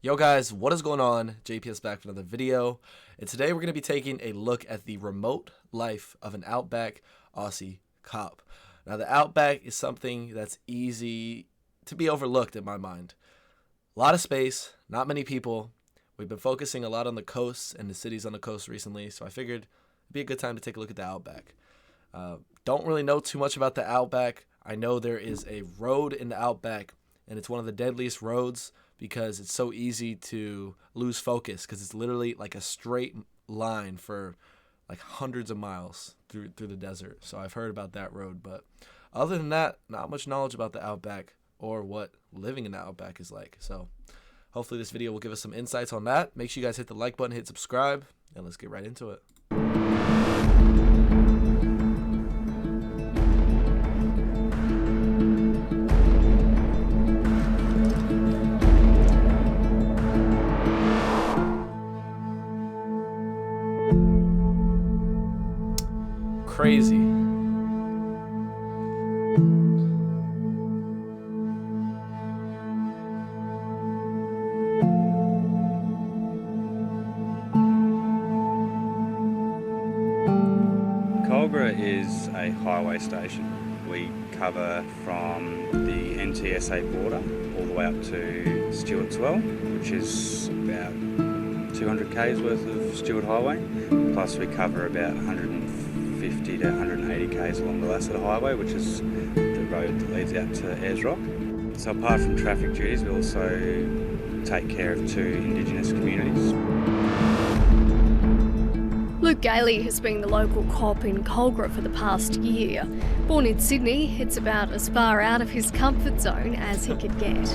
Yo guys, what is going on? JPS back with another video, and today we're going to be taking a look at the remote life of an Outback Aussie cop. Now the Outback is something that's easy to be overlooked in my mind. A lot of space, not many people. We've been focusing a lot on the coasts and the cities on the coast recently, so I figured it'd be a good time to take a look at the Outback. Don't really know too much about the Outback. I know there is a road in the Outback, and it's one of the deadliest roads because it's so easy to lose focus because it's literally like a straight line for like hundreds of miles through the desert. So I've heard about that road, but other than that, not much knowledge about the Outback or what living in the Outback is like. So hopefully this video will give us some insights on that. Make sure you guys hit the like button, hit subscribe, and let's get right into it. Crazy. Culgra is a highway station. We cover from the NTSA border all the way up to Stewart's Well, which is about 200 k's worth of Stewart Highway. Plus we cover about 150 to 180 k's along the Lasseter Highway, which is the road that leads out to Ayers Rock. So apart from traffic duties, we also take care of 2 Indigenous communities. Luke Gailey has been the local cop in Culgra for the past year. Born in Sydney, it's about as far out of his comfort zone as he could get.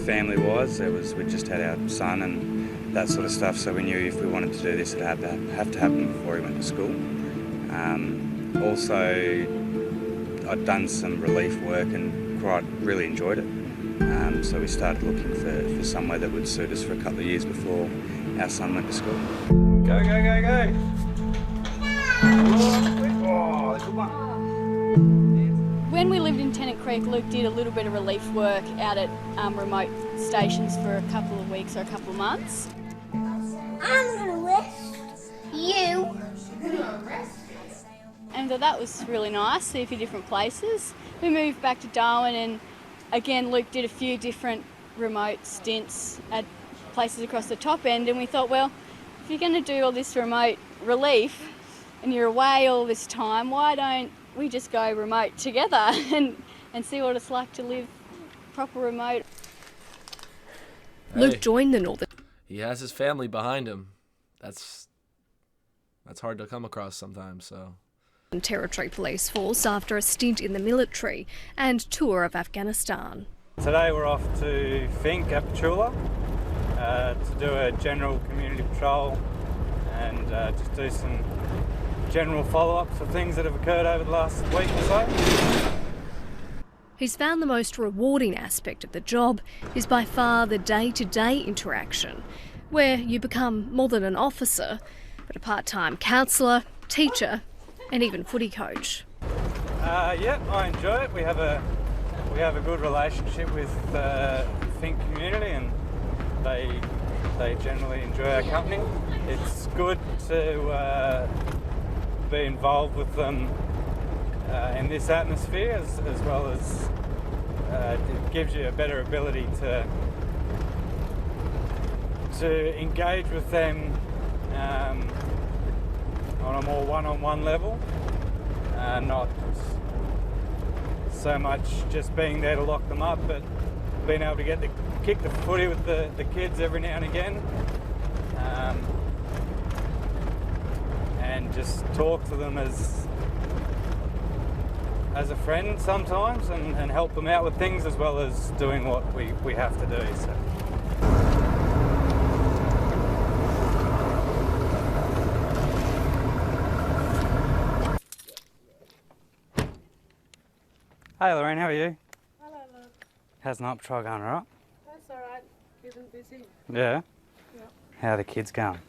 Family-wise, we just had our son and that sort of stuff, so we knew if we wanted to do this, it had to have to happen before he went to school. Also, I'd done some relief work and really enjoyed it. So we started looking for somewhere that would suit us for a couple of years before our son went to school. Go, go, go, go! Oh, good one. When we lived in Tennant Creek, Luke did a little bit of relief work out at remote stations for a couple of weeks or a couple of months. I'm gonna rest. You. And that was really nice, see a few different places. We moved back to Darwin and again Luke did a few different remote stints at places across the top end, and we thought, well, if you're going to do all this remote relief and you're away all this time, why don't we just go remote together and see what it's like to live proper remote. Hey, Luke joined the Northern he has his family behind him. That's hard to come across sometimes, so. Territory Police Force after a stint in the military and tour of Afghanistan. Today we're off to Fink at Petula to do a general community patrol and just do some general follow-ups of things that have occurred over the last week or so. He's found the most rewarding aspect of the job is by far the day-to-day interaction, where you become more than an officer, but a part-time counsellor, teacher, and even footy coach. Yeah, I enjoy it. We have a good relationship with the Fink community, and they generally enjoy our company. It's good to be involved with them in this atmosphere, as well as it gives you a better ability to engage with them on a more one-on-one level, not so much just being there to lock them up, but being able to kick the footy with the kids every now and again, and just talk to them as a friend sometimes, and help them out with things as well as doing what we have to do. So. Hey Lorraine, how are you? Hello, love. How's the night patrol going, alright? That's alright. Keeping busy. Yeah? Yeah. How are the kids going?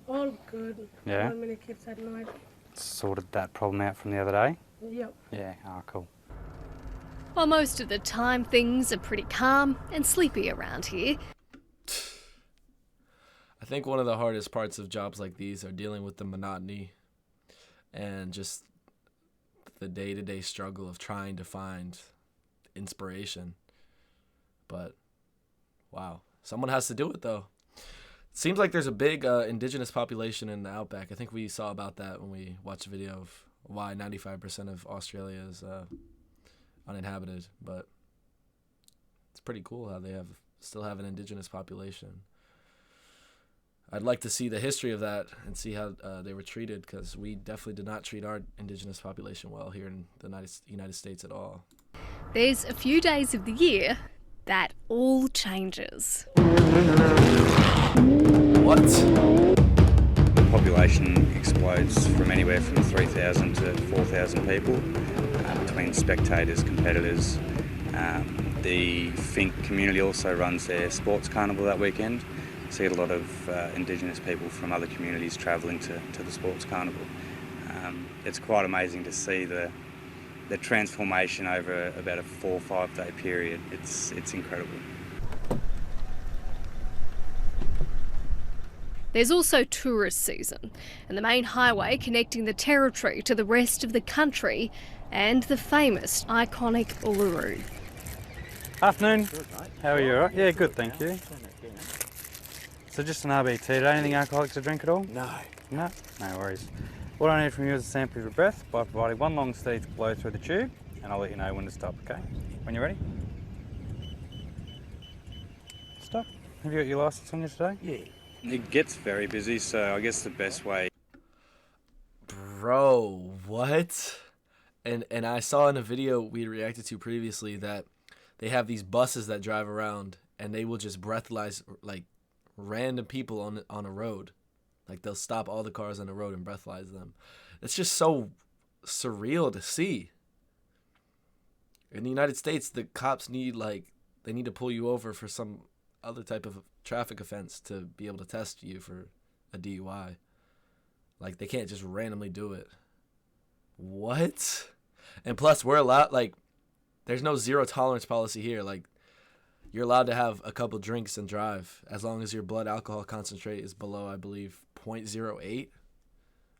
All good. Yeah? Not many kids at night. Sorted that problem out from the other day? Yep. Yeah, oh cool. While most of the time things are pretty calm and sleepy around here, I think one of the hardest parts of jobs like these are dealing with the monotony and just the day-to-day struggle of trying to find inspiration. But wow, someone has to do it though. Seems like there's a big indigenous population in the Outback. I think we saw about that when we watched a video of why 95% of Australia is uninhabited. But it's pretty cool how they still have an indigenous population. I'd like to see the history of that and see how they were treated, because we definitely did not treat our indigenous population well here in the United States at all. there's a few days of the year that all changes. What? The population explodes from anywhere from 3,000 to 4,000 people between spectators, competitors. The Fink community also runs their sports carnival that weekend. See a lot of Indigenous people from other communities travelling to the sports carnival. It's quite amazing to see the transformation over about a 4 or 5 day period. It's incredible. There's also tourist season, and the main highway connecting the territory to the rest of the country and the famous iconic Uluru. Afternoon. How are you? All right? Yeah, good, thank you. So just an RBT today. Anything alcoholic to drink at all? No. No? No worries. What I need from you is a sample of your breath by providing one long steady blow through the tube, and I'll let you know when to stop, okay? When you're ready? Stop. Have you got your licence on you today? Yeah. It gets very busy, so I guess the best way... Bro, what? And I saw in a video we reacted to previously that they have these buses that drive around and they will just breathalyze like random people on a road. Like they'll stop all the cars on the road and breathalyze them. It's just so surreal to see. In the United States, the cops need they need to pull you over for some other type of traffic offense to be able to test you for a DUI. Like they can't just randomly do it. What? And plus we're allowed, there's no zero tolerance policy here. Like you're allowed to have a couple drinks and drive as long as your blood alcohol concentrate is below, I believe, 0.08.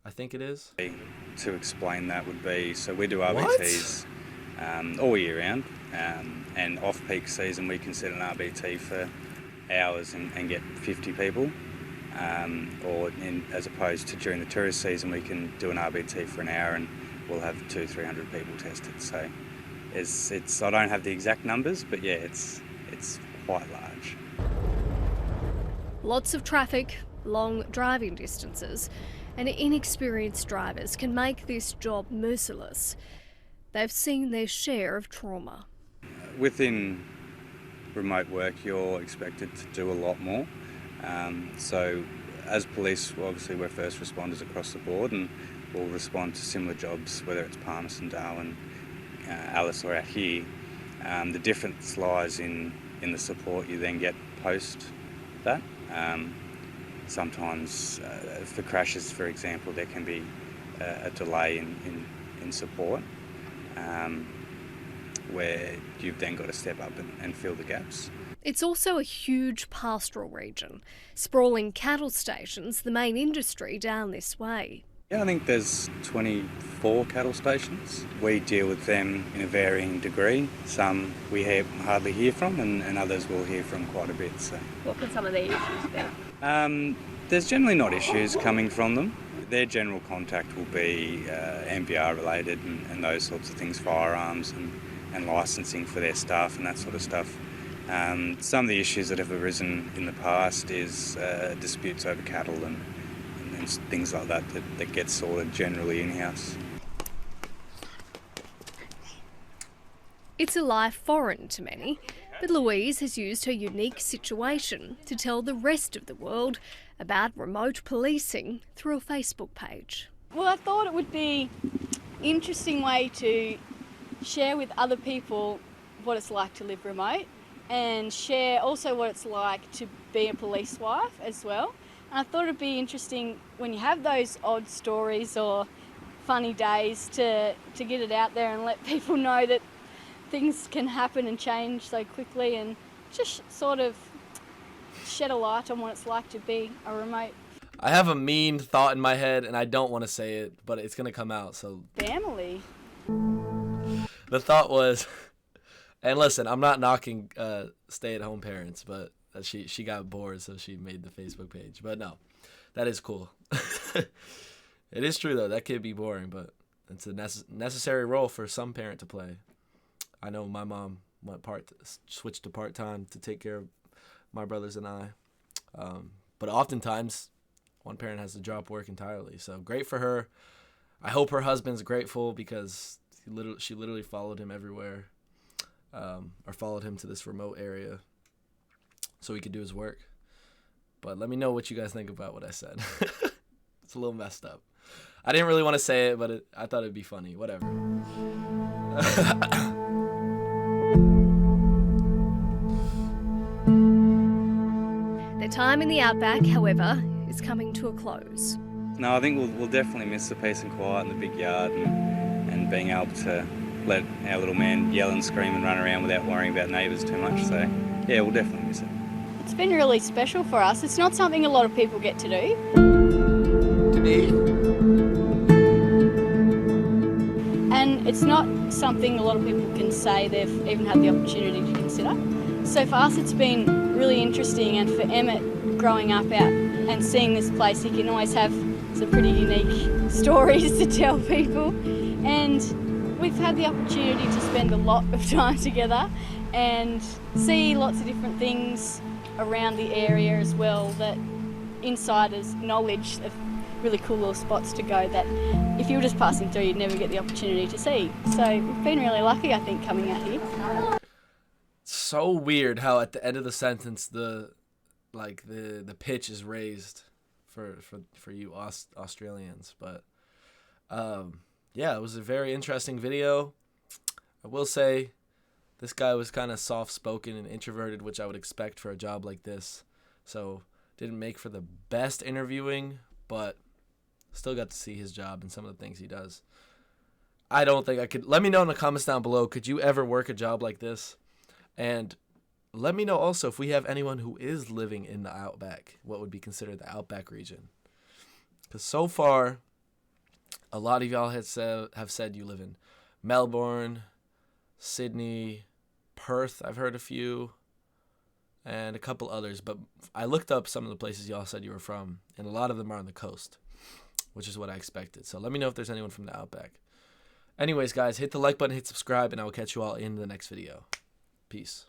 I think it is. To explain that would be, so we do RBTs all year round, and off-peak season we can set an RBT for hours and get 50 people, as opposed to during the tourist season we can do an RBT for an hour and we'll have 200-300 people tested. So it's I don't have the exact numbers, but yeah, it's quite large. Lots of traffic, long driving distances, and inexperienced drivers can make this job merciless. They've seen their share of trauma. Within remote work, you're expected to do a lot more. So as police, obviously we're first responders across the board and we'll respond to similar jobs, whether it's Palmerston, Darwin, Alice or out here. The difference lies in the support you then get post that. Sometimes for crashes, for example, there can be a delay in support, where you've then got to step up and fill the gaps. It's also a huge pastoral region, sprawling cattle stations, the main industry down this way. Yeah, I think there's 24 cattle stations. We deal with them in a varying degree. Some we hardly hear from and others we'll hear from quite a bit. So. What can some of the issues be? There's generally not issues coming from them. Their general contact will be MVR related and those sorts of things, firearms and licensing for their staff and that sort of stuff. Some of the issues that have arisen in the past is disputes over cattle and things like that get sorted generally in-house. It's a life foreign to many, but Louise has used her unique situation to tell the rest of the world about remote policing through a Facebook page. Well, I thought it would be an interesting way to share with other people what it's like to live remote and share also what it's like to be a police wife as well. And I thought it'd be interesting when you have those odd stories or funny days to get it out there and let people know that things can happen and change so quickly, and just sort of shed a light on what it's like to be a remote I have a mean thought in my head, and I don't want to say it, but it's going to come out. So family. the thought was, and listen, I'm not knocking stay-at-home parents, but she got bored, so she made the Facebook page. But no, that is cool. It is true, though. That could be boring, but it's a necessary role for some parent to play. I know my mom switched to part-time to take care of my brothers and I. But oftentimes, one parent has to drop work entirely. So great for her. I hope her husband's grateful because she literally followed him everywhere, or followed him to this remote area so he could do his work. But let me know what you guys think about what I said. It's a little messed up. I didn't really want to say it, but I thought it'd be funny. Whatever. Their time in the Outback, however, is coming to a close. No, I think we'll definitely miss the peace and quiet in the big yard and being able to let our little man yell and scream and run around without worrying about neighbours too much. So, yeah, we'll definitely miss it. It's been really special for us. It's not something a lot of people get to do. And it's not something a lot of people can say they've even had the opportunity to consider. So for us it's been really interesting, and for Emmett growing up out and seeing this place, he can always have some pretty unique stories to tell people. And we've had the opportunity to spend a lot of time together and see lots of different things around the area as well, that insiders knowledge of really cool little spots to go that if you were just passing through you'd never get the opportunity to see. So we've been really lucky, I think, coming out here. So weird how at the end of the sentence the pitch is raised for you Australians. But yeah, it was a very interesting video. I will say this guy was kind of soft-spoken and introverted, which I would expect for a job like this. So didn't make for the best interviewing, but still got to see his job and some of the things he does. I don't think I could. Let me know in the comments down below, could you ever work a job like this? And let me know also if we have anyone who is living in the Outback, what would be considered the Outback region. Because so far, a lot of y'all have said you live in Melbourne, Sydney, Perth, I've heard a few, and a couple others. But I looked up some of the places y'all said you were from, and a lot of them are on the coast, which is what I expected. So let me know if there's anyone from the Outback. Anyways, guys, hit the like button, hit subscribe, and I will catch you all in the next video. Peace.